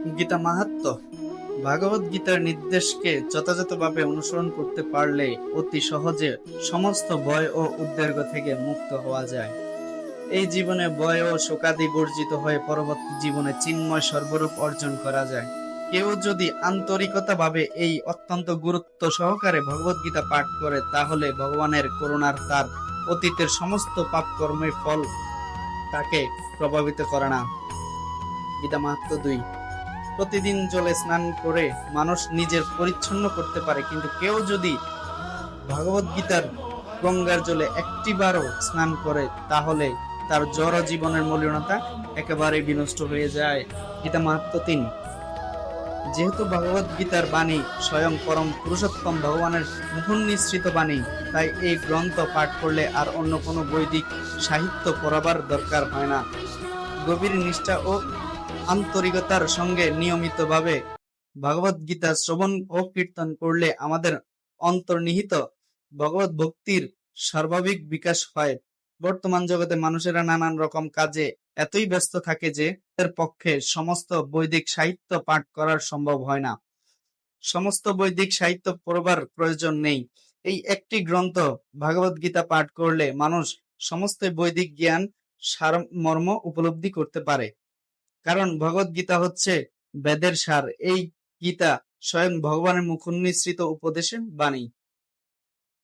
গীতা মাহাত্ম্য। ভাগবত গীতার নির্দেশকে যথাযথভাবে অনুসরণ করতে পারলে অতি সহজে সমস্ত ভয় ও উদ্বেগ থেকে মুক্ত হওয়া যায়। এই জীবনে ভয় ও শোকাদি বর্জিত হয়ে পরবর্তী জীবনে চিন্ময় সর্বরূপ অর্জন করা যায়। কেউ যদি আন্তরিকতা ভাবে এই অত্যন্ত গুরুত্ব সহকারে ভগবত গীতা পাঠ করে, তাহলে ভগবানের করুণার তার অতীতের সমস্ত পাপ কর্মের ফল তাকে প্রভাবিত করে না। গীতা মাহাত্ম্য 2। প্রতিদিন জলে স্নান করে মানুষ নিজের পরিচ্ছন্ন করতে পারে, কিন্তু কেউ যদি ভগবত গীতার গঙ্গার জলে একটিবারও স্নান করে, তাহলে তার জড় জীবনের মলিনতা একেবারে বিনষ্ট হয়ে যায়। গীতা মাহাত্ম্য 3। যেহেতু ভগবত গীতার বাণী স্বয়ং পরম পুরুষোত্তম ভগবানের মুখনিসৃত বাণী, তাই এই গ্রন্থ পাঠ করলে আর অন্য কোনো বৈদিক সাহিত্য পড়াবার দরকার হয় না। গভীর নিষ্ঠা ও আন্তরিকতার সঙ্গে নিয়মিতভাবে ভগবত গীতা শ্রবণ ও কীর্তন করলে আমাদের অন্তর্নিহিত ভগবত ভক্তির স্বাভাবিক বিকাশ হয়। বর্তমান জগতে মানুষেরা নানান রকম কাজে এতই ব্যস্ত থাকে যে এর পক্ষে সমস্ত বৈদিক সাহিত্য পাঠ করার সম্ভব হয় না। সমস্ত বৈদিক সাহিত্য পড়বার প্রয়োজন নেই। এই একটি গ্রন্থ ভগবত গীতা পাঠ করলে মানুষ সমস্ত বৈদিক জ্ঞান সারমর্ম উপলব্ধি করতে পারে। কারণ ভগবত গীতা হচ্ছে বেদের সার। এই গীতা স্বয়ং ভগবানের মুখনিসৃত উপদেশের বাণী।